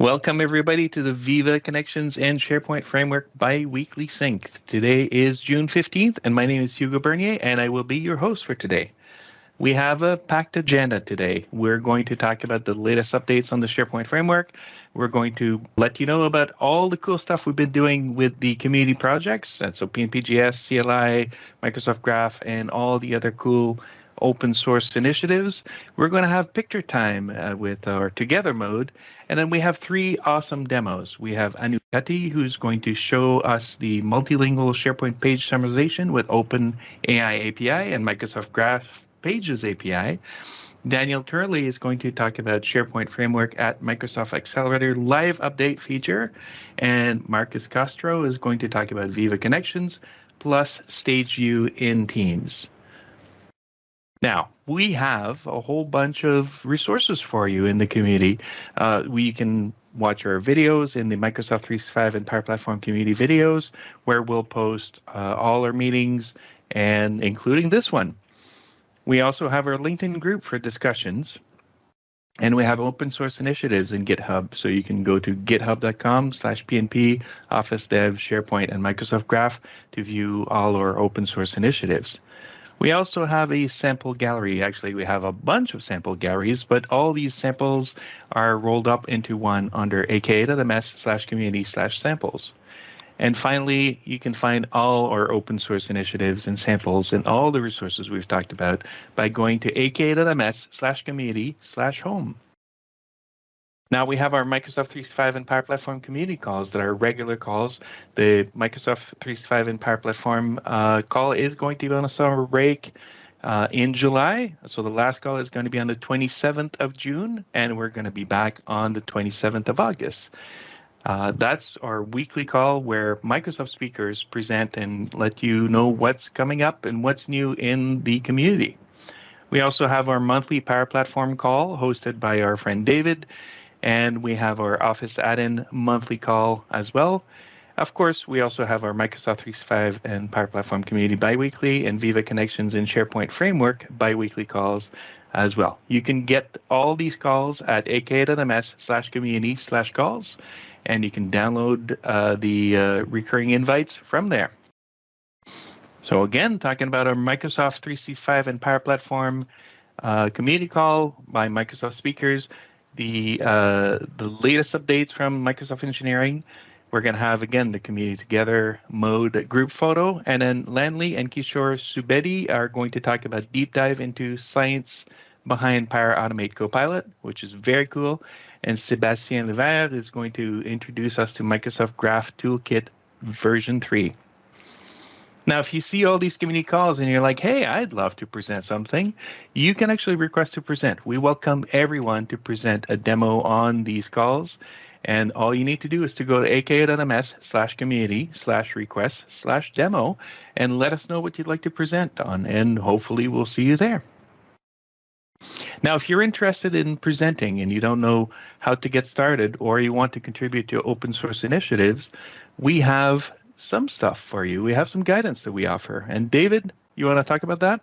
Welcome everybody to the Viva Connections and SharePoint Framework bi-weekly sync. Today is June 15th and my name is Hugo Bernier and I will be your host for today. We have a packed agenda today. We're going to talk about the latest updates on the SharePoint Framework. We're going to let you know about all the cool stuff we've been doing with the community projects. And so PnPjs, CLI, Microsoft Graph, and all the other cool open source initiatives. We're going to have picture time with our together mode. And then we have three awesome demos. We have Anoop Tatti, who's going to show us the multilingual SharePoint page summarization with Open AI API and Microsoft Graph Pages API. Daniel Turley is going to talk about SharePoint Framework at Microsoft Accelerator live update feature. And Marcus Castro is going to talk about Viva Connections plus Stage View in Teams. Now, we have a whole bunch of resources for you in the community. We can watch our videos in the Microsoft 365 and Power Platform community videos, where we'll post all our meetings, and including this one. We also have our LinkedIn group for discussions, and we have open source initiatives in GitHub. So you can go to github.com/PnP, Office Dev, SharePoint, and Microsoft Graph to view all our open source initiatives. We also have a sample gallery. Actually, we have a bunch of sample galleries, but all these samples are rolled up into one under aka.ms/community/samples. And finally, you can find all our open source initiatives and samples and all the resources we've talked about by going to aka.ms/community/home. Now we have our Microsoft 365 and Power Platform community calls that are regular calls. The Microsoft 365 and Power Platform call is going to be on a summer break in July. So the last call is going to be on the 27th of June, and we're going to be back on the 27th of August. That's our weekly call where Microsoft speakers present and let you know what's coming up and what's new in the community. We also have our monthly Power Platform call hosted by our friend David. And we have our Office add-in monthly call as well. Of course, we also have our Microsoft 365 and Power Platform community biweekly and Viva Connections and SharePoint Framework biweekly calls as well. You can get all these calls at aka.ms/community/calls, and you can download the recurring invites from there. So again, talking about our Microsoft 365 and Power Platform community call by Microsoft speakers. The latest updates from Microsoft Engineering. We're going to have, again, the community together mode group photo. And then Lanley and Kishore Subedi are going to talk about deep dive into science behind Power Automate Copilot, which is very cool. And Sébastien Levert is going to introduce us to Microsoft Graph Toolkit version 3. Now, if you see all these community calls and you're like, hey, I'd love to present something, you can actually request to present. We welcome everyone to present a demo on these calls. And all you need to do is to go to aka.ms/community/request/demo and let us know what you'd like to present on. And hopefully we'll see you there. Now, if you're interested in presenting and you don't know how to get started, or you want to contribute to open source initiatives, we have some stuff for you. We have some guidance that we offer. And David, you want to talk about that?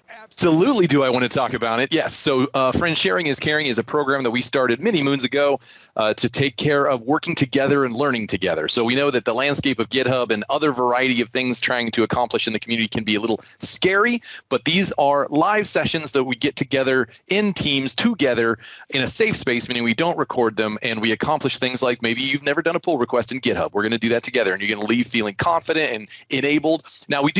Absolutely do I want to talk about it. Yes. So Friend Sharing is Caring is a program that we started many moons ago to take care of working together and learning together. So we know that the landscape of GitHub and other variety of things trying to accomplish in the community can be a little scary, but these are live sessions that we get together in teams together in a safe space, meaning we don't record them, and we accomplish things like maybe you've never done a pull request in GitHub. We're going to do that together, and you're going to leave feeling confident and enabled. Now, we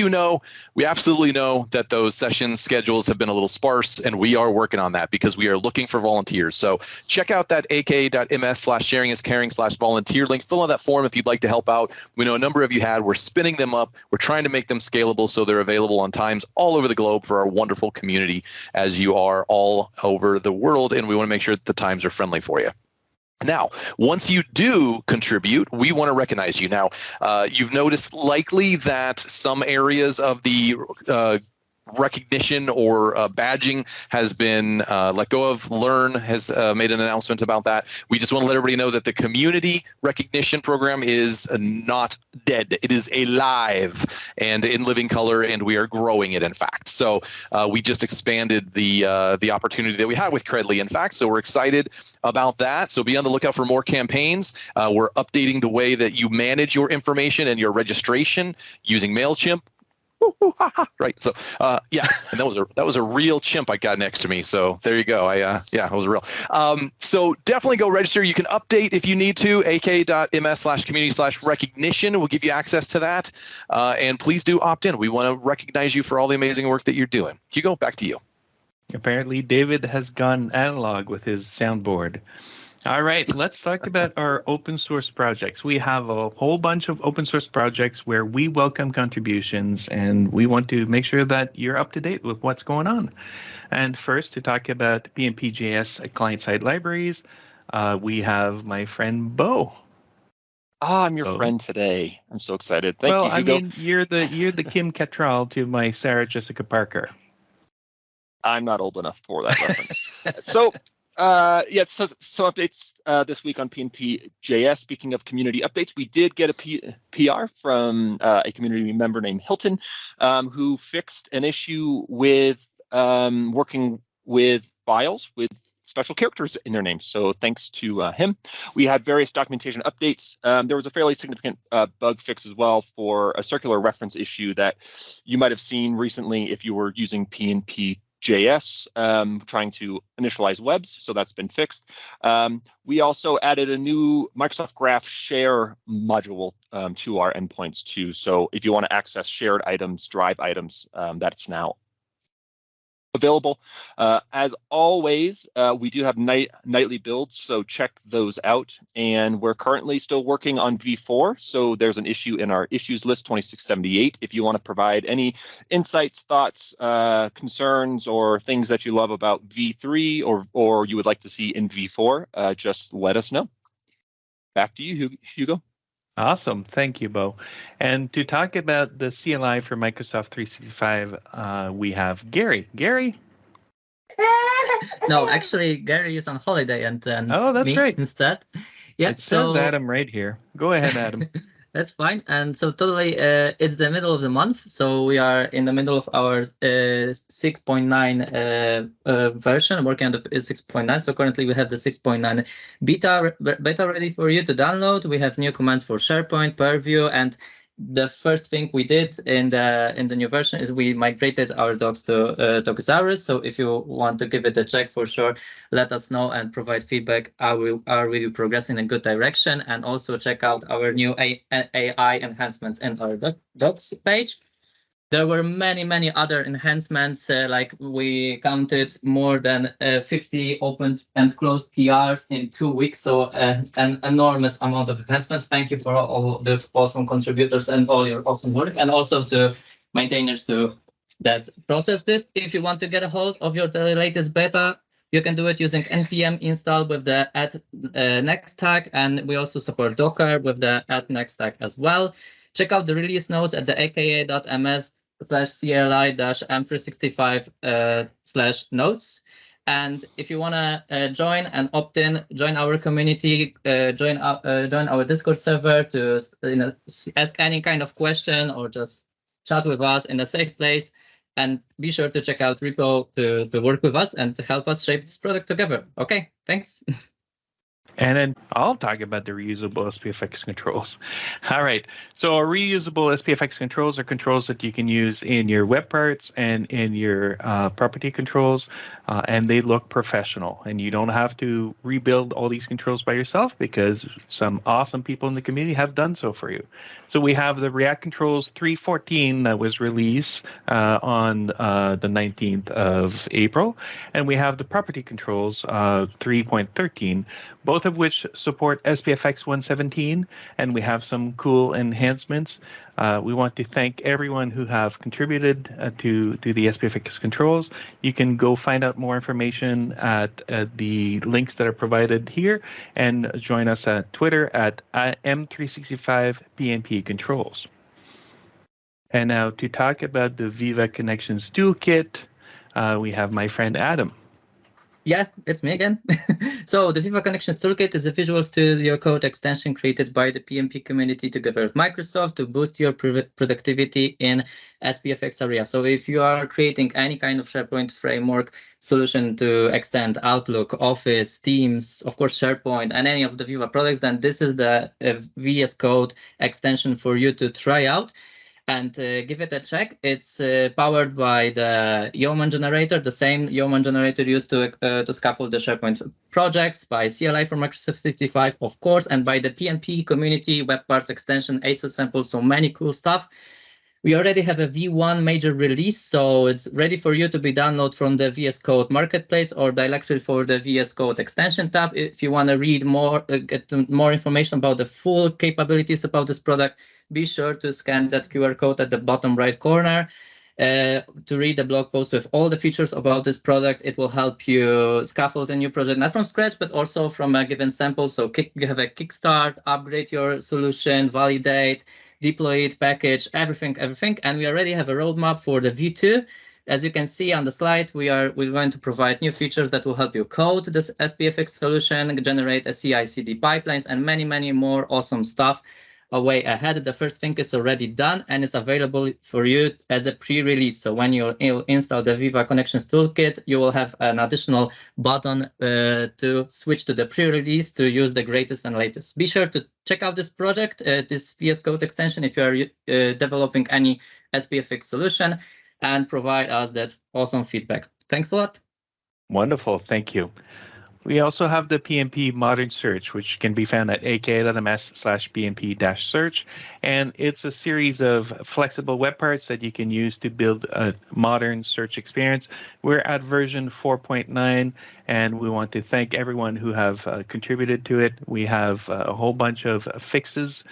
absolutely know that those sessions schedules have been a little sparse, and we are working on that because we are looking for volunteers. So check out that aka.ms/sharingiscaring/volunteer link. Fill out that form if you'd like to help out. We know a number of you had. We're spinning them up. We're trying to make them scalable so they're available on times all over the globe for our wonderful community, as you are all over the world, and we want to make sure that the times are friendly for you. Now, once you do contribute, we want to recognize you. Now, you've noticed likely that some areas of the recognition or badging has been let go of. Learn has made an announcement about that. We just want to let everybody know that the community recognition program is not dead. It is alive and in living color, and we are growing it, in fact. So we just expanded the opportunity that we have with Credly, in fact. So we're excited about that. So be on the lookout for more campaigns. We're updating the way that you manage your information and your registration using MailChimp. Right. So yeah, and that was a real chimp I got next to me. So there you go. Yeah, it was real. So definitely go register. You can update if you need to. ak.ms/community/recognition will give you access to that. And please do opt in. We want to recognize you for all the amazing work that you're doing. Hugo, back to you. Apparently, David has gone analog with his soundboard. All right, let's talk about our open source projects. We have a whole bunch of open source projects where we welcome contributions, and we want to make sure that you're up to date with what's going on. And first, to talk about PnPjs Client-Side Libraries, we have my friend Beau. I'm your friend today. I'm so excited. Thank you, Hugo. I mean, you're the Kim Cattrall to my Sarah Jessica Parker. I'm not old enough for that reference. So updates this week on PnPjs. Speaking of community updates, we did get a PR from a community member named Hilton, who fixed an issue with working with files with special characters in their names. So thanks to him. We had various documentation updates. There was a fairly significant bug fix as well for a circular reference issue that you might have seen recently if you were using PnPjs trying to initialize webs, so that's been fixed. We also added a new Microsoft Graph share module to our endpoints too. So if you want to access shared items, drive items, that's now available. As always, we do have nightly builds, so check those out. And we're currently still working on V4, so there's an issue in our issues list 2678. If you want to provide any insights, thoughts, concerns, or things that you love about V3 or you would like to see in V4, just let us know. Back to you, Hugo. Awesome. Thank you, Beau. And to talk about the CLI for Microsoft 365, we have Gary. Gary? No, actually, Gary is on holiday and that's me right. instead. Yeah, it says Adam right here. Go ahead, Adam. That's fine. And so totally, it's the middle of the month. So we are in the middle of our 6.9 version, working on the 6.9. So currently we have the 6.9 beta ready for you to download. We have new commands for SharePoint, Purview, and the first thing we did in the new version is we migrated our docs to Docsaurus. So if you want to give it a check, for sure, let us know and provide feedback. Are we progressing in a good direction? And also check out our new AI enhancements in our docs page. There were many other enhancements, like we counted more than 50 open and closed PRs in 2 weeks. So an enormous amount of enhancements. Thank you for all the awesome contributors and all your awesome work, and also to maintainers that process this. If you want to get a hold of the latest beta, you can do it using npm install with the @next tag, and we also support Docker with the @next tag as well. Check out the release notes at the aka.ms/cli-m365/notes. And if you want to join and opt in, join our community, join our Discord server to ask any kind of question or just chat with us in a safe place. And be sure to check out repo to work with us and to help us shape this product together. Okay, thanks. And then I'll talk about the reusable SPFx controls. All right. So our reusable SPFx controls are controls that you can use in your web parts and in your property controls, and they look professional. And you don't have to rebuild all these controls by yourself because some awesome people in the community have done so for you. So we have the React Controls 3.14 that was released on the 19th of April, and we have the Property Controls 3.13, both of which support SPFx 117, and we have some cool enhancements. We want to thank everyone who have contributed to the SPFx controls. You can go find out more information at the links that are provided here, and join us at Twitter at M365PnP Controls. And now to talk about the Viva Connections Toolkit, we have my friend Adam. Yeah, it's me again. So the Viva Connections Toolkit is a Visual Studio Code extension created by the PnP community together with Microsoft to boost your productivity in SPFx area. So if you are creating any kind of SharePoint framework solution to extend Outlook, Office, Teams, of course SharePoint, and any of the Viva products, then this is the VS Code extension for you to try out and give it a check. It's powered by the Yeoman generator, the same Yeoman generator used to scaffold the SharePoint projects, by CLI for Microsoft 365, of course, and by the PnP community web parts extension, ACES samples, so many cool stuff. We already have a V1 major release, so it's ready for you to be downloaded from the VS Code Marketplace or directly for the VS Code extension tab. If you want to read more, get more information about the full capabilities about this product, be sure to scan that QR code at the bottom right corner to read the blog post with all the features about this product. It will help you scaffold a new project, not from scratch, but also from a given sample. So you have a kickstart, upgrade your solution, validate, deploy it, package, everything. And we already have a roadmap for the V2. As you can see on the slide, we're going to provide new features that will help you code this SPFx solution, generate a CI/CD pipelines, and many, many more awesome stuff way ahead. The first thing is already done, and it's available for you as a pre-release. So when you install the Viva Connections Toolkit, you will have an additional button to switch to the pre-release to use the greatest and latest. Be sure to check out this project, this VS Code extension, if you are developing any SPFX solution, and provide us that awesome feedback. Thanks a lot. Wonderful, thank you. We also have the PnP Modern Search, which can be found at aka.ms/pnp-search, and it's a series of flexible web parts that you can use to build a modern search experience. We're at version 4.9, and we want to thank everyone who have contributed to it. We have a whole bunch of fixes,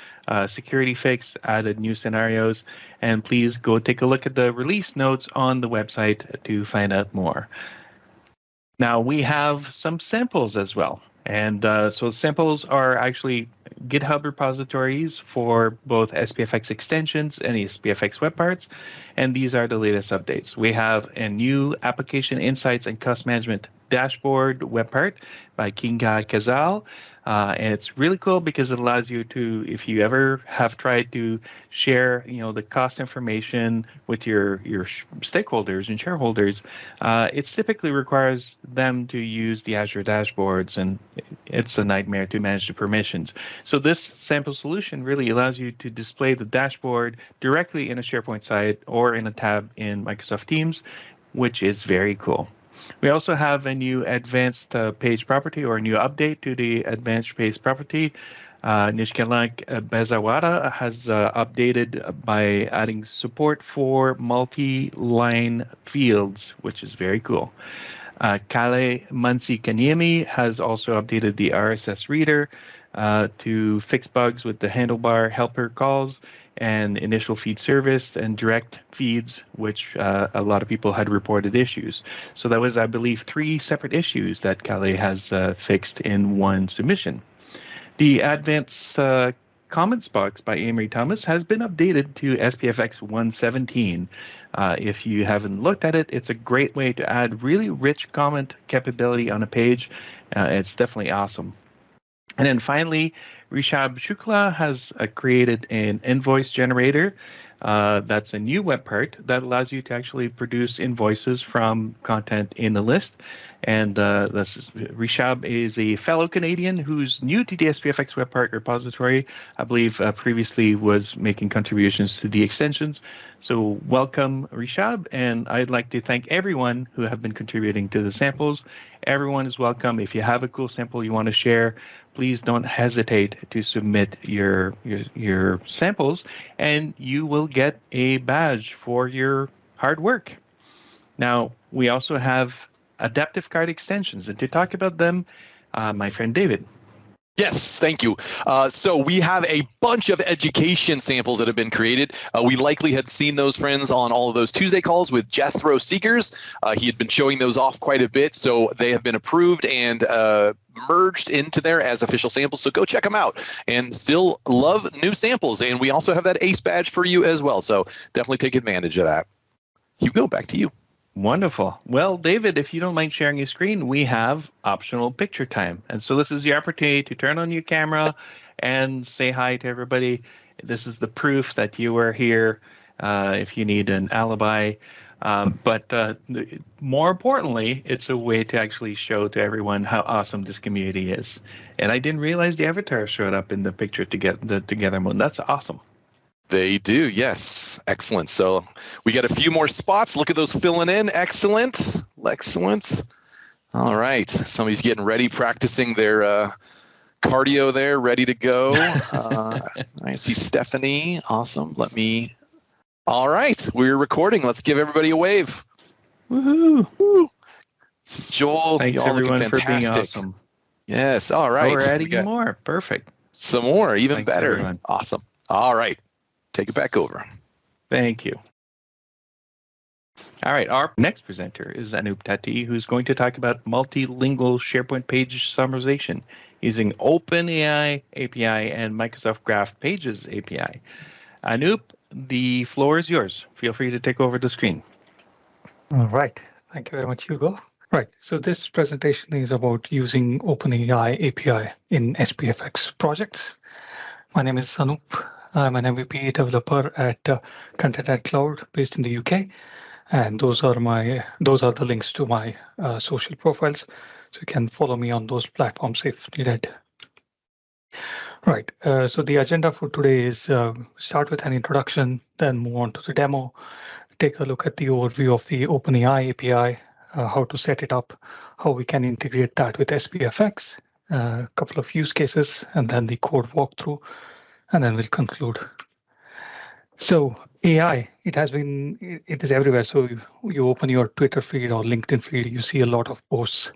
security fix, added new scenarios, and please go take a look at the release notes on the website to find out more. Now we have some samples as well. And so samples are actually GitHub repositories for both SPFX extensions and SPFX web parts. And these are the latest updates. We have a new application insights and cost management dashboard web part by Kinga Kazal. And it's really cool because it allows you to, if you ever have tried to share, the cost information with your stakeholders and shareholders, it typically requires them to use the Azure dashboards, and it's a nightmare to manage the permissions. So this sample solution really allows you to display the dashboard directly in a SharePoint site or in a tab in Microsoft Teams, which is very cool. We also have a new advanced page property, or a new update to the advanced page property. Nishkalank Bezawara has updated by adding support for multi-line fields, which is very cool. Kale Mansi Kanyemi has also updated the RSS reader to fix bugs with the handlebar helper calls and initial feed service and direct feeds, which a lot of people had reported issues. So that was, I believe, 3 separate issues that Kale has fixed in one submission. The advanced comments box by Amory Thomas has been updated to SPFX 117. If you haven't looked at it, it's a great way to add really rich comment capability on a page. It's definitely awesome. And then finally, Rishab Shukla has created an invoice generator. That's a new web part that allows you to actually produce invoices from content in the list. And Rishab is a fellow Canadian who's new to the SPFX web part repository. I believe previously was making contributions to the extensions. So welcome, Rishab, and I'd like to thank everyone who have been contributing to the samples. Everyone is welcome. If you have a cool sample you want to share, please don't hesitate to submit your samples, and you will get a badge for your hard work. Now, we also have adaptive card extensions, and to talk about them, my friend David. Yes, thank you. So we have a bunch of education samples that have been created. We likely had seen those friends on all of those Tuesday calls with Jethro Seekers. He had been showing those off quite a bit, so they have been approved and merged into there as official samples. So go check them out, and still love new samples. And we also have that ACE badge for you as well. So definitely take advantage of that. Hugo, back to you. Wonderful. Well, David, if you don't mind sharing your screen, we have optional picture time. And so this is your opportunity to turn on your camera and say hi to everybody. This is the proof that you were here if you need an alibi. But more importantly, it's a way to actually show to everyone how awesome this community is. And I didn't realize the avatar showed up in the picture to get the together mode. That's awesome. They do, yes. Excellent. So we got a few more spots. Look at those filling in. Excellent. Excellent. All right. Somebody's getting ready, practicing their cardio there, ready to go. I see Stephanie. Awesome. All right. We're recording. Let's give everybody a wave. Woohoo. Woo. So Joel, Thanks y'all looking everyone for being fantastic. awesome. Yes. All right. We're adding more. Perfect. Some more, even Thanks, better. everyone. Awesome. All right. Take it back over. Thank you. All right, our next presenter is Anoop Tatti, who's going to talk about multilingual SharePoint page summarization using OpenAI API and Microsoft Graph Pages API. Anoop, the floor is yours. Feel free to take over the screen. All right. Thank you very much, Hugo. Right. So this presentation is about using OpenAI API in SPFx projects. My name is Anoop. I'm an MVP developer at Content Cloud based in the UK, and those are the links to my social profiles, so you can follow me on those platforms if needed. Right. So the agenda for today is start with an introduction, then move on to the demo, take a look at the overview of the OpenAI API, how to set it up, how we can integrate that with SPFx, a couple of use cases, and then the code walkthrough. And then we'll conclude. So AI, it is everywhere. So you open your Twitter feed or LinkedIn feed, you see a lot of posts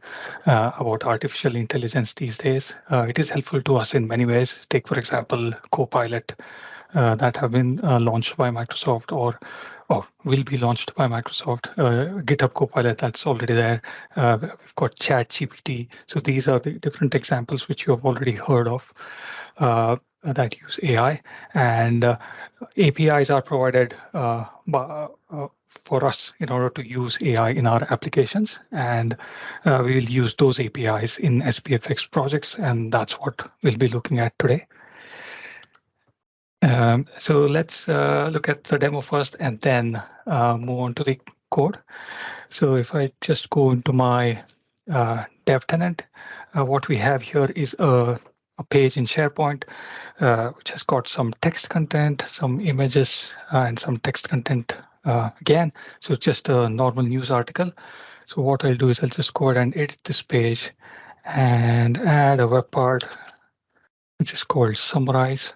about artificial intelligence these days. It is helpful to us in many ways. Take, for example, Copilot that have been launched by Microsoft or will be launched by Microsoft. GitHub Copilot, that's already there. We've got ChatGPT. So these are the different examples which you have already heard of. That use AI, and APIs are provided for us in order to use AI in our applications, and we will use those APIs in SPFx projects, and that's what we'll be looking at today. So let's look at the demo first and then move on to the code. So if I just go into my dev tenant, what we have here is a page in SharePoint, which has got some text content, some images, and some text content again. So it's just a normal news article. So what I'll do is I'll just go ahead and edit this page and add a web part, which is called Summarize,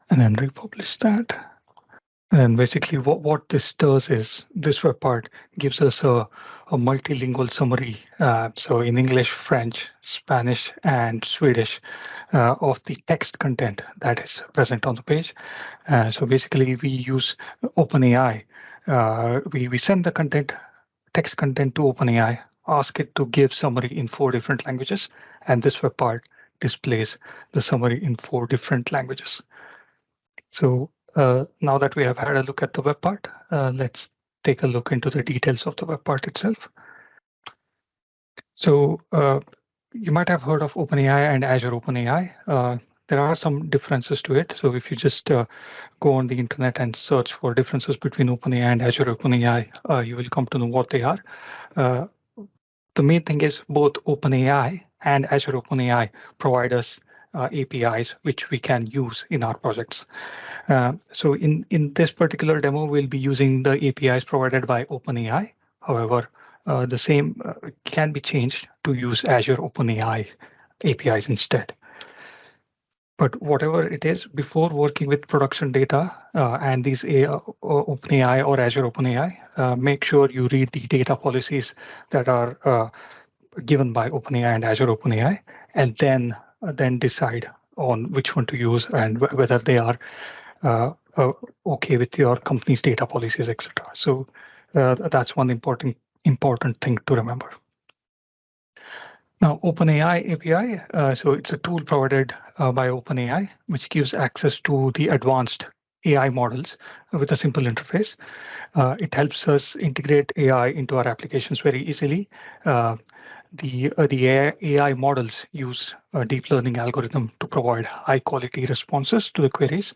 and then republish that. And basically what this does is this web part gives us a multilingual summary. So in English, French, Spanish, and Swedish of the text content that is present on the page. So basically we use OpenAI. We send the text content to OpenAI, ask it to give summary in 4 different languages, and this web part displays the summary in 4 different languages. So now that we have had a look at the web part, let's take a look into the details of the web part itself. So you might have heard of OpenAI and Azure OpenAI. There are some differences to it. So if you just go on the internet and search for differences between OpenAI and Azure OpenAI, you will come to know what they are. The main thing is both OpenAI and Azure OpenAI provide us APIs which we can use in our projects. So in this particular demo, we'll be using the APIs provided by OpenAI. However, the same can be changed to use Azure OpenAI APIs instead. But whatever it is, before working with production data and these OpenAI or Azure OpenAI, make sure you read the data policies that are given by OpenAI and Azure OpenAI, and then decide on which one to use and whether they are okay with your company's data policies, etc. So that's one important thing to remember. Now, OpenAI API, so it's a tool provided by OpenAI, which gives access to the advanced AI models with a simple interface. It helps us integrate AI into our applications very easily. The AI models use a deep learning algorithm to provide high quality responses to the queries,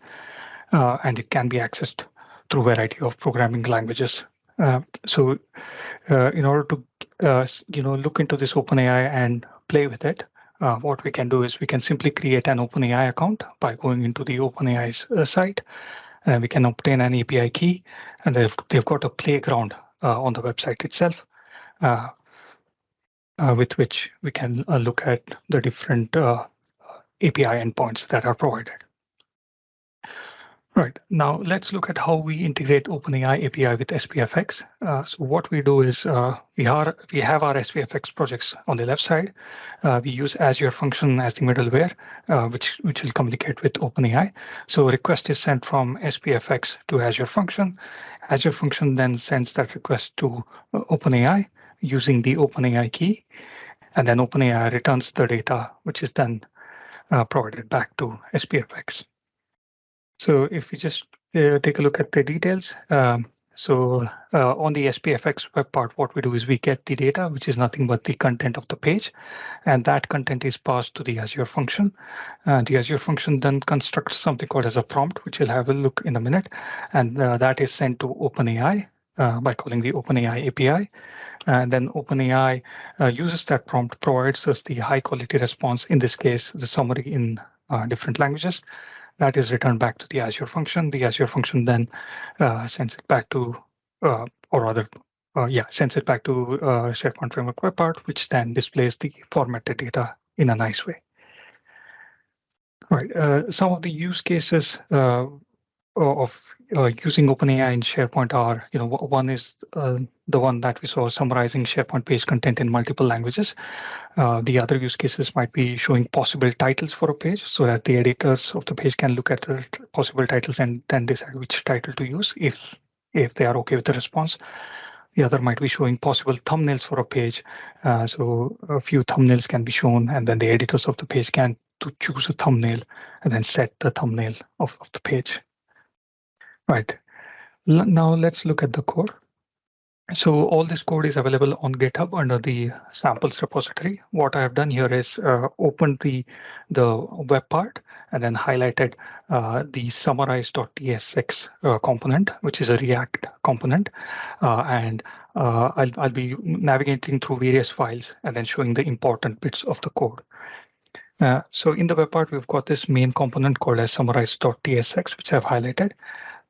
and it can be accessed through a variety of programming languages. So in order to look into this OpenAI and play with it, what we can do is we can simply create an OpenAI account by going into the OpenAI's site, and we can obtain an API key, and they've got a playground on the website itself, with which we can look at the different API endpoints that are provided. Right, now let's look at how we integrate OpenAI API with SPFx. So what we do is we have our SPFx projects on the left side. We use Azure function as the middleware, which will communicate with OpenAI. So a request is sent from SPFx to Azure function. Azure function then sends that request to OpenAI using the OpenAI key, and then OpenAI returns the data, which is then provided back to SPFx. So if we just take a look at the details, so on the SPFx web part, what we do is we get the data, which is nothing but the content of the page, and that content is passed to the Azure function. The Azure function then constructs something called as a prompt, which we'll have a look in a minute, and that is sent to OpenAI by calling the OpenAI API. And then OpenAI uses that prompt, provides us the high quality response, in this case, the summary in different languages. That is returned back to the Azure function. The Azure function then sends it back to, sends it back to SharePoint Framework web part, which then displays the formatted data in a nice way. All right, some of the use cases of using OpenAI in SharePoint are, one is the one that we saw, summarizing SharePoint page content in multiple languages. The other use cases might be showing possible titles for a page so that the editors of the page can look at the possible titles and then decide which title to use if they are okay with the response. The other might be showing possible thumbnails for a page. So a few thumbnails can be shown, and then the editors of the page can choose a thumbnail and then set the thumbnail of the page. Right, now let's look at the code. So all this code is available on GitHub under the samples repository. What I have done here is opened the web part and then highlighted the summarize.tsx component, which is a React component. And I'll be navigating through various files and then showing the important bits of the code. So in the web part, we've got this main component called as summarize.tsx, which I've highlighted.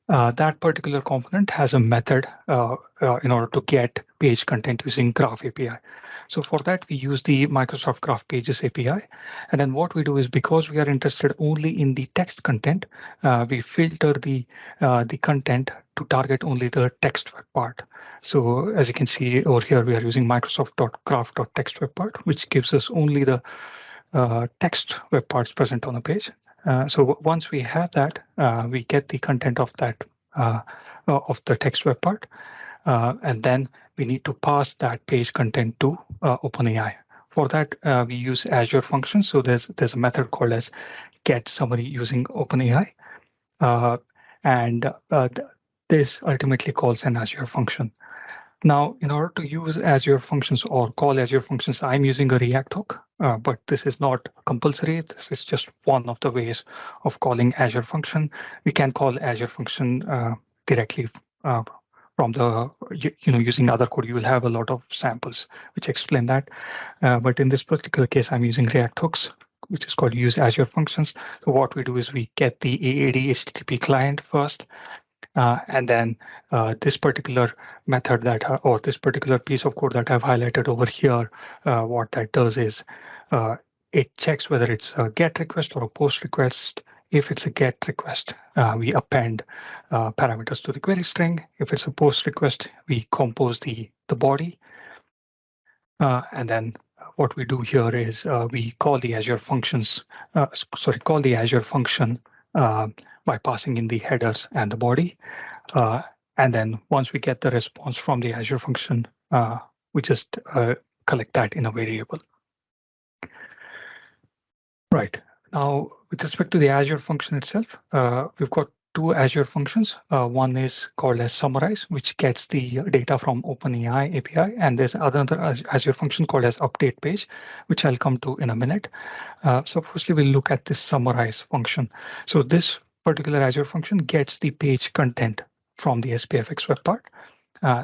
That particular component has a method in order to get page content using Graph API. So for that, we use the Microsoft Graph Pages API. And then what we do is, because we are interested only in the text content, we filter the content to target only the text web part. So as you can see over here, we are using Microsoft.graph.text web part, which gives us only the text web parts present on the page. So once we have that, we get the content of that of the text web part, and then we need to pass that page content to OpenAI. For that, we use Azure functions. So there's a method called as get summary using OpenAI, and this ultimately calls an Azure function. Now, in order to use Azure functions or call Azure functions, I'm using a React hook, but this is not compulsory. This is just one of the ways of calling Azure function. We can call Azure function directly from the, using other code. You will have a lot of samples which explain that. But in this particular case, I'm using React hooks, which is called use Azure functions. So what we do is we get the AAD HTTP client first. And then this particular method or this particular piece of code that I've highlighted over here, what that does is it checks whether it's a GET request or a POST request. If it's a GET request, we append parameters to the query string. If it's a POST request, we compose the body. And then what we do here is we call the Azure functions, call the Azure function by passing in the headers and the body. And then once we get the response from the Azure function, we just collect that in a variable. Right. Now, with respect to the Azure function itself, we've got two Azure functions. One is called as Summarize, which gets the data from OpenAI API, and there's another Azure function called as Update Page, which I'll come to in a minute. So firstly, we'll look at this Summarize function. So this particular Azure function gets the page content from the SPFx web part.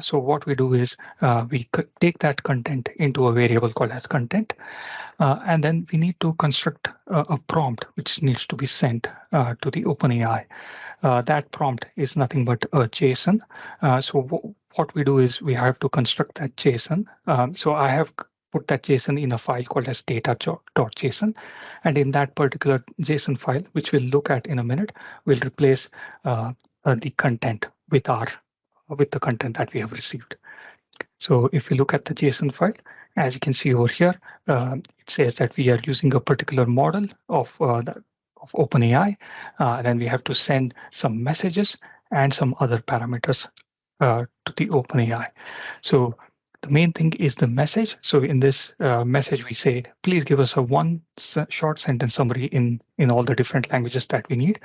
So what we do is we take that content into a variable called as content, and then we need to construct a prompt which needs to be sent to the OpenAI. That prompt is nothing but a JSON. So what we do is we have to construct that JSON. So I have put that JSON in a file called as data.json, and in that particular JSON file, which we'll look at in a minute, we'll replace the content with the content that we have received. So if we look at the JSON file, as you can see over here, it says that we are using a particular model of OpenAI. Then we have to send some messages and some other parameters to the OpenAI. So the main thing is the message. So in this message, we say, please give us a one short sentence summary in all the different languages that we need.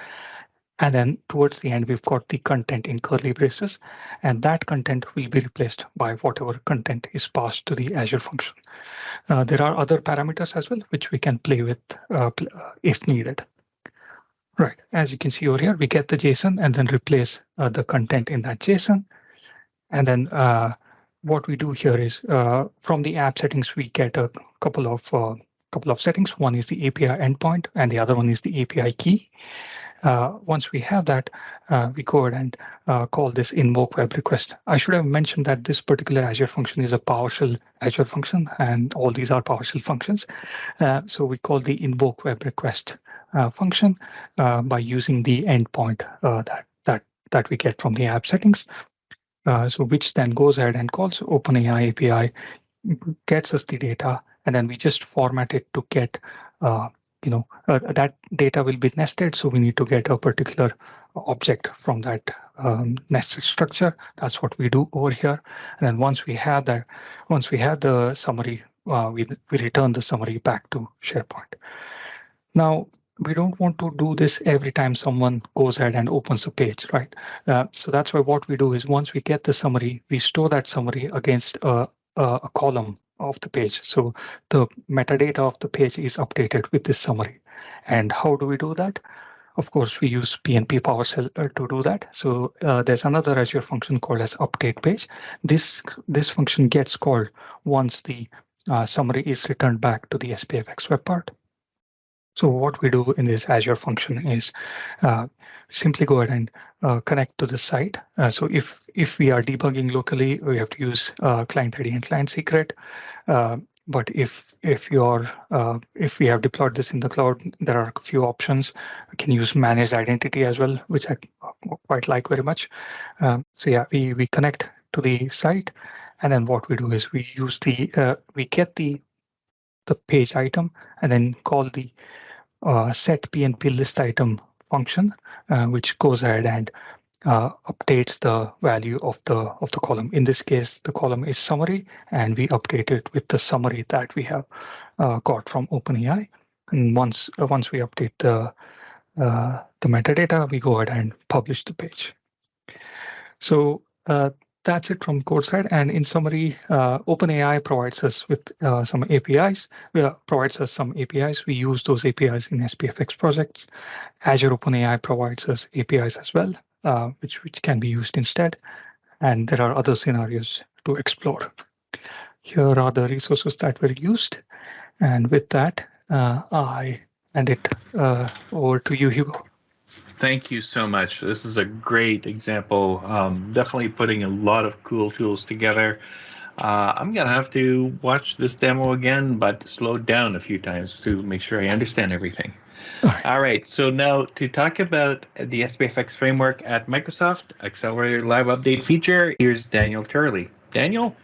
And then towards the end, we've got the content in curly braces, and that content will be replaced by whatever content is passed to the Azure function. There are other parameters as well, which we can play with if needed. Right, as you can see over here, we get the JSON and then replace the content in that JSON. And then what we do here is from the app settings, we get a couple of settings. One is the API endpoint, and the other one is the API key. Once we have that, we go ahead and call this invoke web request. I should have mentioned that this particular Azure function is a PowerShell Azure function, and all these are PowerShell functions. So we call the invoke web request function by using the endpoint that we get from the app settings. So which then goes ahead and calls OpenAI API, gets us the data, and then we just format it to get that data will be nested, so we need to get a particular object from that nested structure. That's what we do over here. And then once we have the summary, we return the summary back to SharePoint. Now, we don't want to do this every time someone goes ahead and opens a page, right? So that's why what we do is once we get the summary, we store that summary against a column of the page. So the metadata of the page is updated with this summary. And how do we do that? Of course, we use PnP PowerShell to do that. So there's another Azure function called as update page. This function gets called once the summary is returned back to the SPFx web part. So what we do in this Azure function is simply go ahead and connect to the site. So if we are debugging locally, we have to use client ID and client secret. But if we have deployed this in the cloud, there are a few options. We can use managed identity as well, which I quite like very much. So yeah, we connect to the site, and then what we do is we use we get the page item and then call the set PnP list item function, which goes ahead and updates the value of the column. In this case, the column is summary, and we update it with the summary that we have got from OpenAI. And once we update the metadata, we go ahead and publish the page. So that's it from code side. And in summary, OpenAI provides us with some APIs. Provides us some APIs. We use those APIs in SPFx projects. Azure OpenAI provides us APIs as well, which can be used instead. And there are other scenarios to explore. Here are the resources that were used. And with that, I hand it over to you, Hugo. Thank you so much. This is a great example. Definitely putting a lot of cool tools together. I'm going to have to watch this demo again, but slow down a few times to make sure I understand everything. All right. So now to talk about the SPFx framework at Microsoft, Accelerator Live Update feature, here's Daniel Turley. Daniel?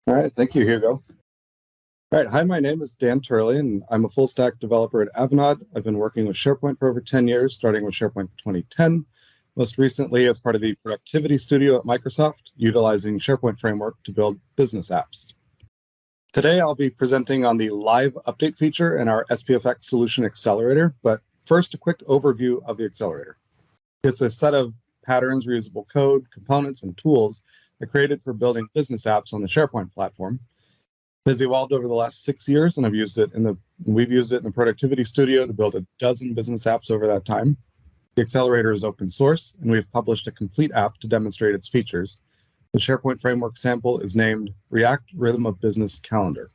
All right. Thank you, Hugo. All right, hi, my name is Dan Turley, and I'm a full stack developer at Avanade. I've been working with SharePoint for over 10 years, starting with SharePoint 2010, most recently as part of the Productivity Studio at Microsoft, utilizing SharePoint framework to build business apps. Today, I'll be presenting on the live update feature in our SPFx solution Accelerator, but first, a quick overview of the Accelerator. It's a set of patterns, reusable code, components, and tools that created for building business apps on the SharePoint platform. It has evolved over the last 6 years, and we've used it in the Productivity Studio to build a dozen business apps over that time. The Accelerator is open source, and we've published a complete app to demonstrate its features. The SharePoint framework sample is named React Rhythm of Business Calendar.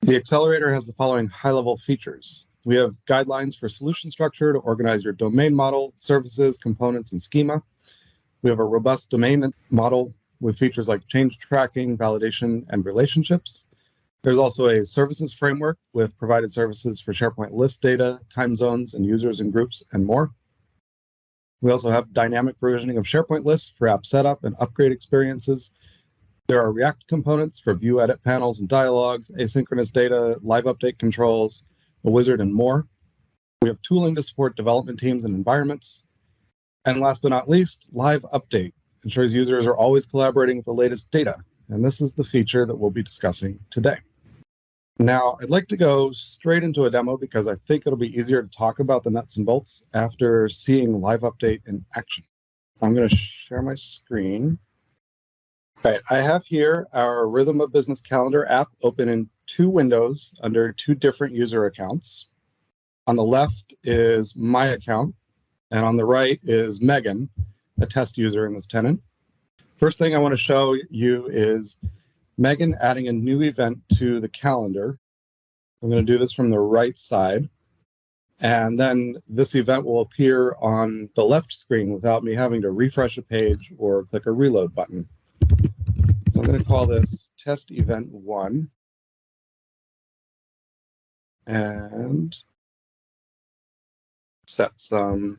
The Accelerator has the following high-level features. We have guidelines for solution structure to organize your domain model, services, components, and schema. We have a robust domain model with features like change tracking, validation, and relationships. There's also a services framework with provided services for SharePoint list data, time zones, and users and groups, and more. We also have dynamic provisioning of SharePoint lists for app setup and upgrade experiences. There are React components for view edit panels and dialogues, asynchronous data, live update controls, a wizard, and more. We have tooling to support development teams and environments. And last but not least, live update ensures users are always collaborating with the latest data. And this is the feature that we'll be discussing today. Now, I'd like to go straight into a demo because I think it'll be easier to talk about the nuts and bolts after seeing live update in action. I'm going to share my screen. All right, I have here our Rhythm of Business Calendar app open in 2 windows under 2 different user accounts. On the left is my account, and on the right is Megan, a test user in this tenant. First thing I want to show you is Megan adding a new event to the calendar. I'm going to do this from the right side. And then this event will appear on the left screen without me having to refresh a page or click a reload button. So I'm going to call this test event 1. And set some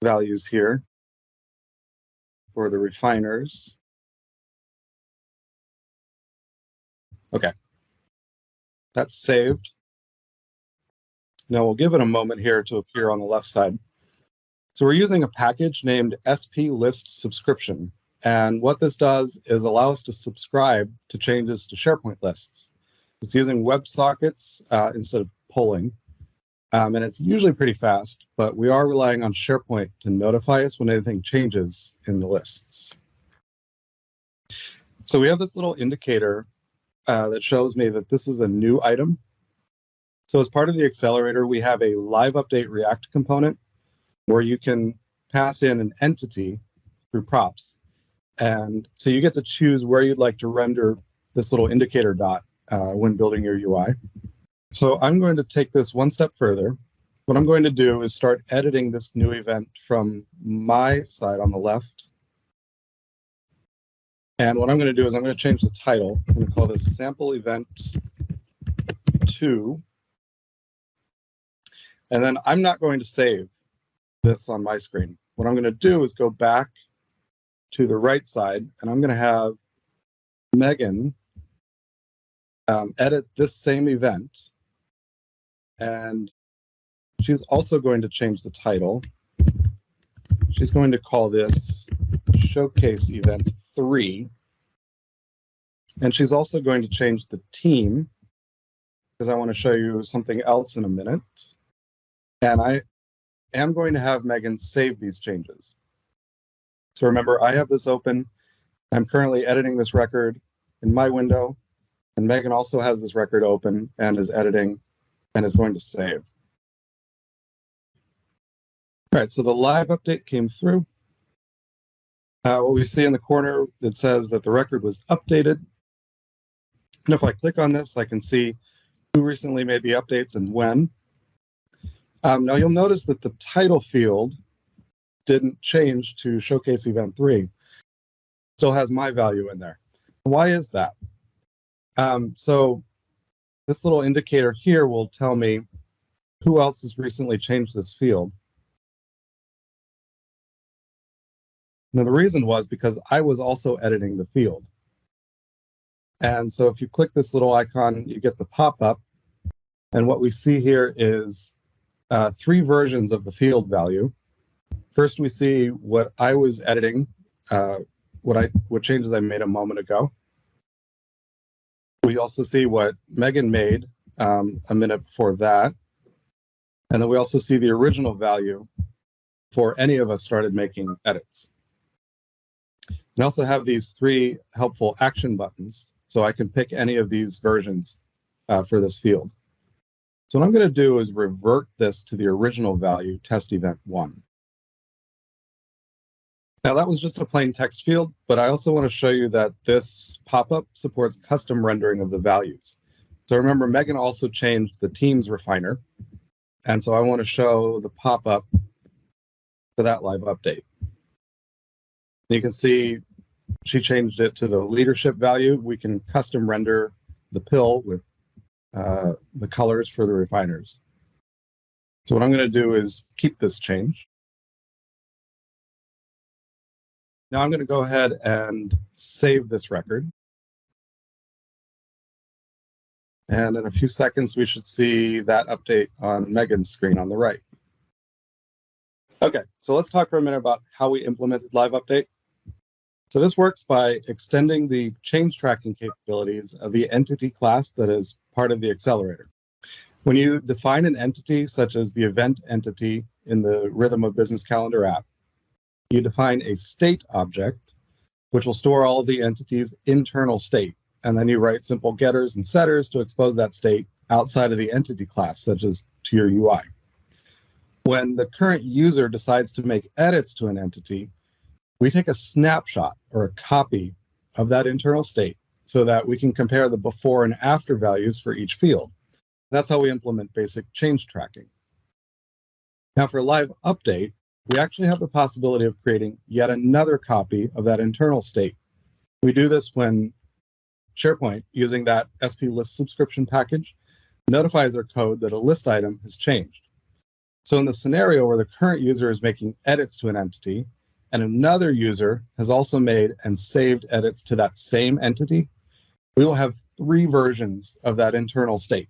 values here for the refiners. Okay, that's saved. Now we'll give it a moment here to appear on the left side. So we're using a package named SP List Subscription. And what this does is allow us to subscribe to changes to SharePoint lists. It's using WebSockets instead of polling. And it's usually pretty fast, but we are relying on SharePoint to notify us when anything changes in the lists. So we have this little indicator that shows me that this is a new item. So as part of the Accelerator, we have a live update React component where you can pass in an entity through props. And so you get to choose where you'd like to render this little indicator dot when building your UI. So I'm going to take this one step further. What I'm going to do is start editing this new event from my side on the left. And what I'm going to do is I'm going to change the title. I'm going to call this Sample Event 2. And then I'm not going to save this on my screen. What I'm going to do is go back to the right side, and I'm going to have Megan edit this same event. And she's also going to change the title. She's going to call this Showcase Event 3. And she's also going to change the team because I want to show you something else in a minute. And I am going to have Megan save these changes. So remember, I have this open. I'm currently editing this record in my window. And Megan also has this record open and is editing and is going to save. All right, so the live update came through. What we see in the corner, it says that the record was updated. And if I click on this, I can see who recently made the updates and when. Now you'll notice that the title field didn't change to Showcase Event 3. Still has my value in there. Why is that? So this little indicator here will tell me who else has recently changed this field. Now the reason was because I was also editing the field. And so if you click this little icon, you get the pop-up. And what we see here is 3 versions of the field value. First, we see what I was editing, what changes I made a moment ago. We also see what Megan made a minute before that. And then we also see the original value before any of us started making edits. We also have these 3 helpful action buttons, so I can pick any of these versions for this field. So what I'm going to do is revert this to the original value, test event 1. Now that was just a plain text field, but I also want to show you that this pop-up supports custom rendering of the values. So remember, Megan also changed the Teams refiner, and so I want to show the pop-up for that live update. You can see she changed it to the leadership value. We can custom render the pill with the colors for the refiners. So what I'm going to do is keep this change. Now I'm going to go ahead and save this record. And in a few seconds, we should see that update on Megan's screen on the right. Okay, so let's talk for a minute about how we implemented Live Update. So this works by extending the change tracking capabilities of the entity class that is part of the Accelerator. When you define an entity, such as the event entity in the Rhythm of Business Calendar app, you define a state object, which will store all of the entity's internal state. And then you write simple getters and setters to expose that state outside of the entity class, such as to your UI. When the current user decides to make edits to an entity, we take a snapshot or a copy of that internal state so that we can compare the before and after values for each field. That's how we implement basic change tracking. Now for Live Update, we actually have the possibility of creating yet another copy of that internal state. We do this when SharePoint, using that SP list subscription package, notifies our code that a list item has changed. So in the scenario where the current user is making edits to an entity, and another user has also made and saved edits to that same entity, we will have 3 versions of that internal state.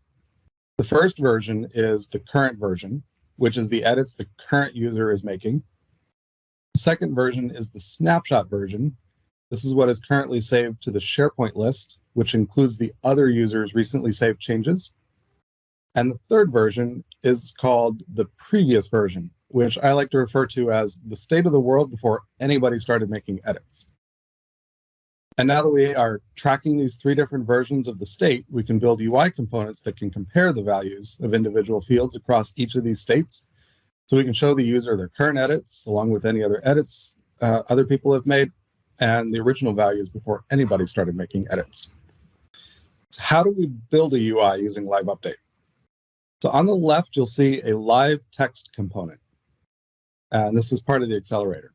The first version is the current version, which is the edits the current user is making. The second version is the snapshot version. This is what is currently saved to the SharePoint list, which includes the other users' recently saved changes. And the third version is called the previous version, which I like to refer to as the state of the world before anybody started making edits. And now that we are tracking these 3 different versions of the state, we can build UI components that can compare the values of individual fields across each of these states. So we can show the user their current edits, along with any other edits other people have made, and the original values before anybody started making edits. So how do we build a UI using Live Update? So on the left, you'll see a live text component. And this is part of the Accelerator.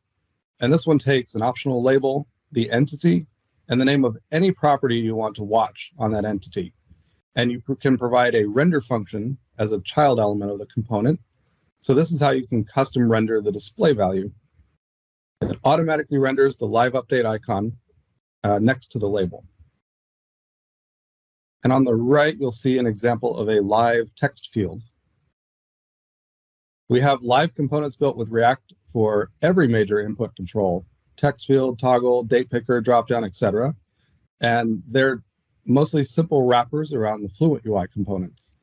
And this one takes an optional label, the entity, and the name of any property you want to watch on that entity. And you can provide a render function as a child element of the component. So this is how you can custom render the display value. It automatically renders the Live Update icon next to the label. And on the right, you'll see an example of a live text field. We have live components built with React for every major input control: text field, toggle, date picker, dropdown, etc. And they're mostly simple wrappers around the Fluent UI components.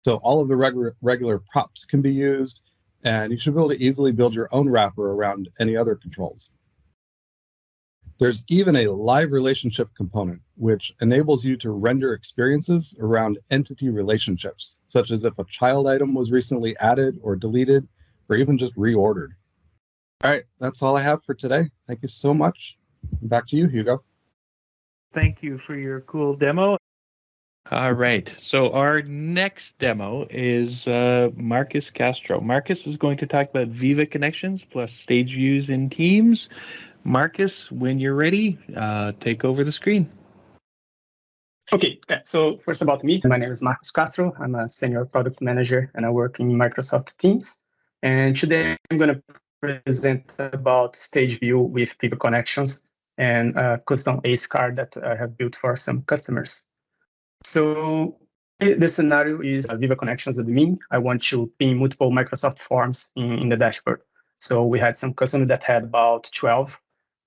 So all of the regular props can be used, and you should be able to easily build your own wrapper around any other controls. There's even a live relationship component, which enables you to render experiences around entity relationships, such as if a child item was recently added or deleted, or even just reordered. All right, that's all I have for today. Thank you so much. Back to you, Hugo. Thank you for your cool demo. All right, so our next demo is Marcus Castro. Marcus is going to talk about Viva Connections plus stage views in Teams. Marcus, when you're ready, take over the screen. Okay, so first about me. My name is Marcus Castro. I'm a senior product manager and I work in Microsoft Teams. And today I'm going to present about stage view with Viva Connections and a custom ACE card that I have built for some customers. So the scenario is Viva Connections admin. I want to pin multiple Microsoft forms in the dashboard. So we had some customers that had about 12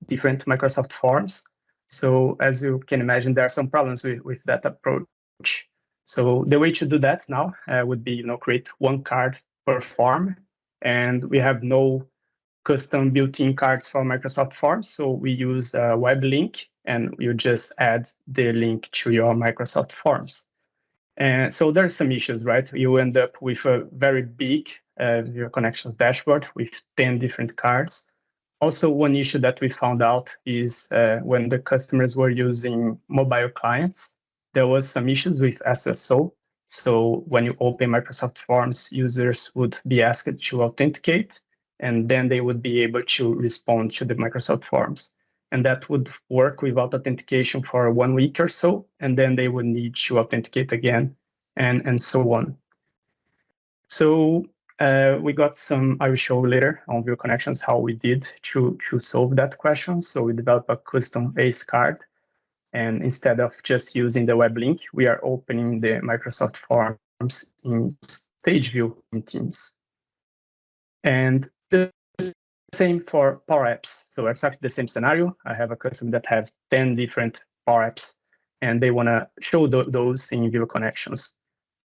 different Microsoft forms. So as you can imagine, there are some problems with that approach. So the way to do that now would be, create one card per form, and we have no custom built-in cards for Microsoft Forms. So we use a web link, and you just add the link to your Microsoft Forms. And so there are some issues, right? You end up with a very big Viva Connections dashboard with 10 different cards. Also, one issue that we found out is when the customers were using mobile clients, there was some issues with SSO. So when you open Microsoft Forms, users would be asked to authenticate, and then they would be able to respond to the Microsoft Forms. And that would work without authentication for 1 week or so, and then they would need to authenticate again, and so on. So we got some, I will show later on Viva Connections how we did to solve that question. So we developed a custom ACE card, and instead of just using the web link, we are opening the Microsoft Forms in stage view in Teams. And the same for Power Apps. So exactly the same scenario. I have a customer that has 10 different Power Apps, and they want to show those in Viva Connections.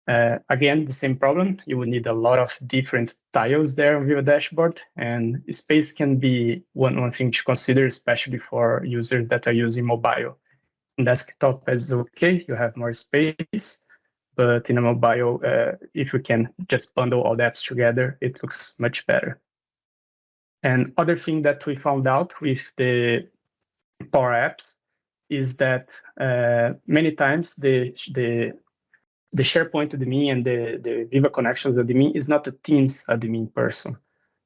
Again, the same problem. You would need a lot of different tiles there on Viva Dashboard, and space can be one thing to consider, especially for users that are using mobile. In desktop is okay, you have more space, but in a mobile, if you can just bundle all the apps together, it looks much better. And other thing that we found out with the Power Apps is that many times the SharePoint admin and the Viva Connections admin is not a Teams admin person.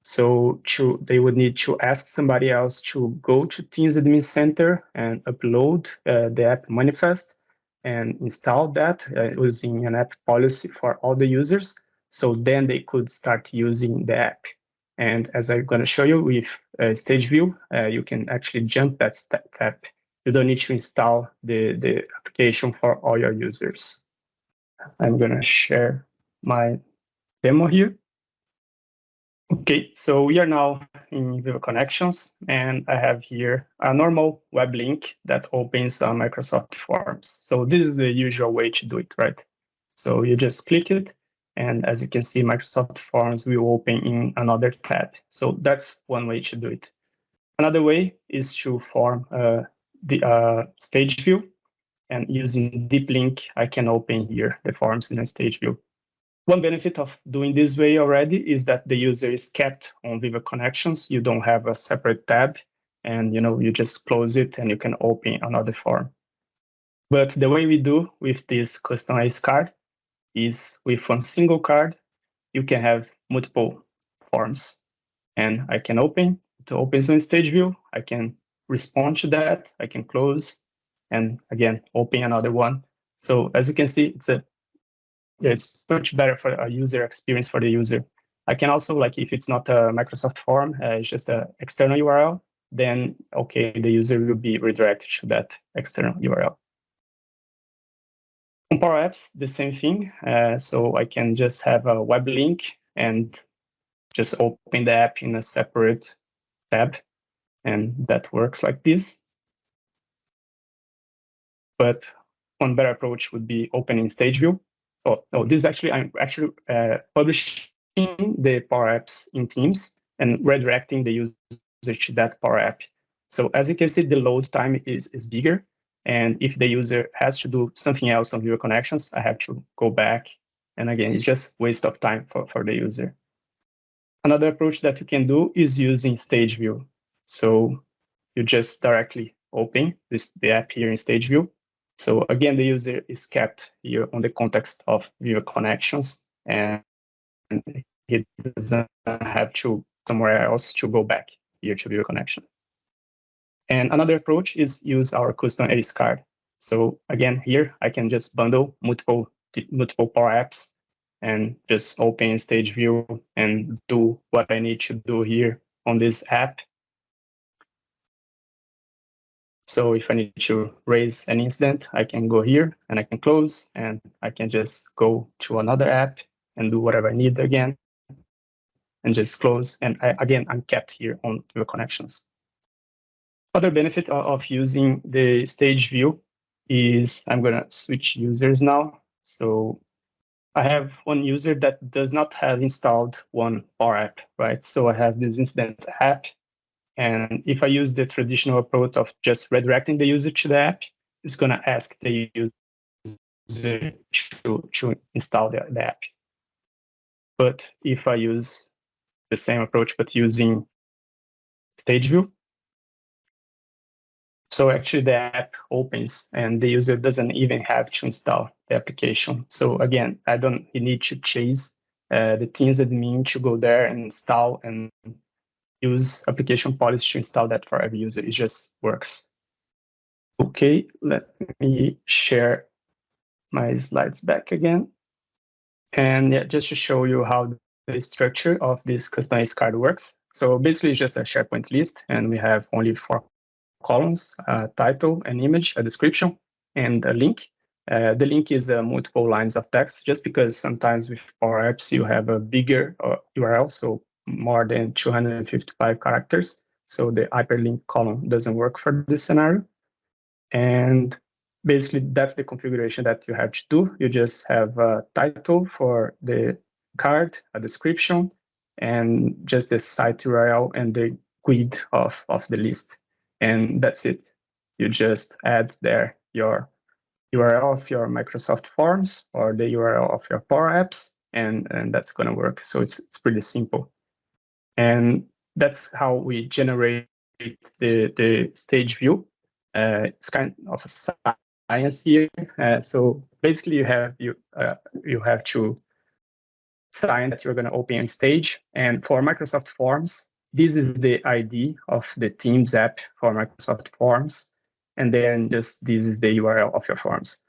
So they would need to ask somebody else to go to Teams Admin Center and upload the app manifest and install that using an app policy for all the users. So then they could start using the app. And as I'm going to show you with Stage View, you can actually jump that step. You don't need to install the application for all your users. I'm going to share my demo here. Okay, so we are now in Viva Connections, and I have here a normal web link that opens Microsoft Forms. So this is the usual way to do it, right? So you just click it, and as you can see, Microsoft Forms will open in another tab. So that's one way to do it. Another way is to form the stage view, and using deep link, I can open here the forms in a stage view. One benefit of doing this way already is that the user is kept on Viva Connections. You don't have a separate tab, and you just close it and you can open another form. But the way we do with this custom ACE card is with one single card, you can have multiple forms, and I can open. It opens in stage view. I can respond to that. I can close, and again open another one. So as you can see, it's much better for a user experience for the user. I can also, if it's not a Microsoft form, it's just an external URL, then okay, the user will be redirected to that external URL. On Power Apps, the same thing. So I can just have a web link and just open the app in a separate tab, and that works like this. But one better approach would be opening stage view. This actually, I'm actually publishing the Power Apps in Teams and redirecting the user to that Power App. So as you can see, the load time is bigger. And if the user has to do something else on Viva Connections, I have to go back. And again, it's just waste of time for the user. Another approach that you can do is using stage view. So you just directly open the app here in stage view. So again, the user is kept here on the context of Viva Connections, and he doesn't have to somewhere else to go back here to Viva Connection. And another approach is use our custom ACE card. So again, here I can just bundle multiple Power Apps and just open stage view and do what I need to do here on this app. So if I need to raise an incident, I can go here and I can close, and I can just go to another app and do whatever I need again and just close. And I'm kept here on Viva Connections. Other benefit of using the stage view is I'm going to switch users now. So I have one user that does not have installed one Power App, right? So I have this incident app. And if I use the traditional approach of just redirecting the user to the app, it's going to ask the user to install the app. But if I use the same approach, but using stage view, so actually the app opens and the user doesn't even have to install the application. So again, I don't need to chase the Teams admin to go there and install and use application policy to install that for every user. It just works. Okay, let me share my slides back again. And yeah, just to show you how the structure of this customized card works. So basically it's just a SharePoint list, and we have only 4 columns, a title, an image, a description, and a link. The link is multiple lines of text, just because sometimes with Power Apps you have a bigger URL, so more than 255 characters. So the hyperlink column doesn't work for this scenario. And basically that's the configuration that you have to do. You just have a title for the card, a description, and just the site URL and the grid of the list. And that's it. You just add there your URL of your Microsoft Forms or the URL of your Power Apps, and that's going to work. So it's pretty simple. And that's how we generate the stage view. It's kind of a science here. So basically, you have to sign that you're going to open a stage. And for Microsoft Forms, this is the ID of the Teams app for Microsoft Forms. And then just this is the URL of your forms.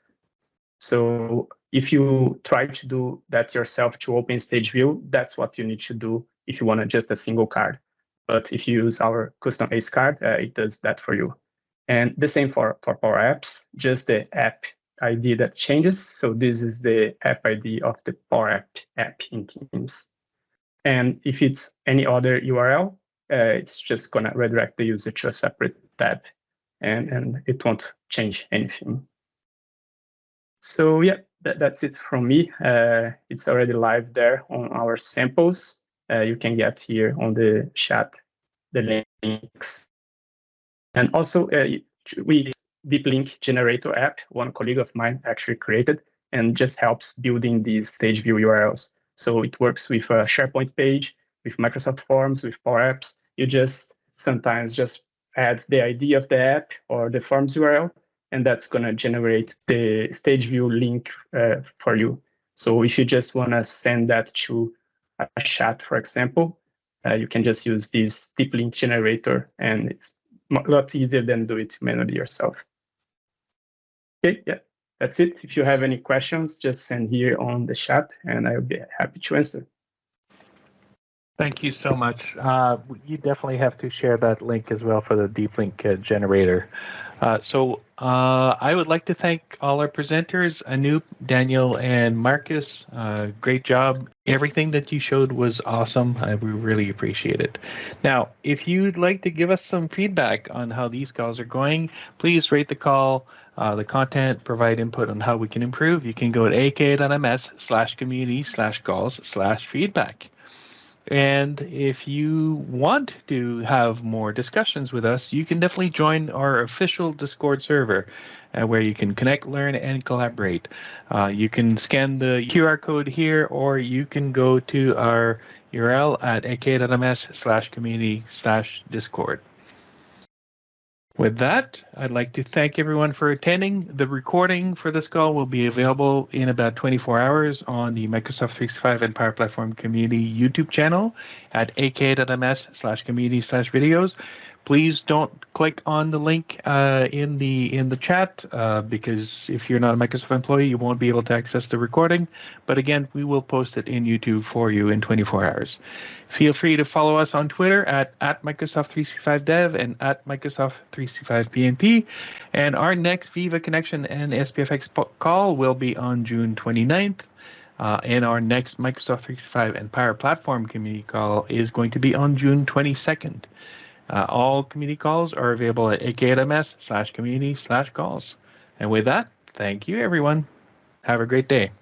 So if you try to do that yourself to open stage view, that's what you need to do if you want just a single card. But if you use our custom ACE card, it does that for you. And the same for Power Apps, just the app ID that changes. So this is the app ID of the Power app in Teams. And if it's any other URL, it's just going to redirect the user to a separate tab, and it won't change anything. So yeah, that's it from me. It's already live there on our samples. You can get here on the chat the links. And also, we deep link generator app, one colleague of mine actually created, and just helps building these stage view URLs. So it works with a SharePoint page, with Microsoft Forms, with Power Apps. You just sometimes just add the ID of the app or the Forms URL, and that's going to generate the stage view link for you. So if you just want to send that to a chat, for example, you can just use this deep link generator, and it's a lot easier than do it manually yourself. Okay, yeah, that's it. If you have any questions, just send here on the chat, and I'll be happy to answer. Thank you so much. You definitely have to share that link as well for the deep link generator. So I would like to thank all our presenters, Anoop, Daniel, and Marcus. Great job. Everything that you showed was awesome. We really appreciate it. Now, if you'd like to give us some feedback on how these calls are going, please rate the call, the content, provide input on how we can improve. You can go to aka.ms/community/calls/feedback. And if you want to have more discussions with us, you can definitely join our official Discord server where you can connect, learn, and collaborate. You can scan the QR code here, or you can go to our URL at aka.ms/community/discord. With that, I'd like to thank everyone for attending. The recording for this call will be available in about 24 hours on the Microsoft 365 and Power Platform Community YouTube channel at aka.ms/community/videos. Please don't click on the link in the chat because if you're not a Microsoft employee, you won't be able to access the recording. But again, we will post it in YouTube for you in 24 hours. Feel free to follow us on Twitter at Microsoft365Dev and at Microsoft365PnP. And our next Viva Connection and SPFx call will be on June 29th. And our next Microsoft 365 and Power Platform community call is going to be on June 22nd. All community calls are available at aks.ms/community/calls. And with that, thank you, everyone. Have a great day.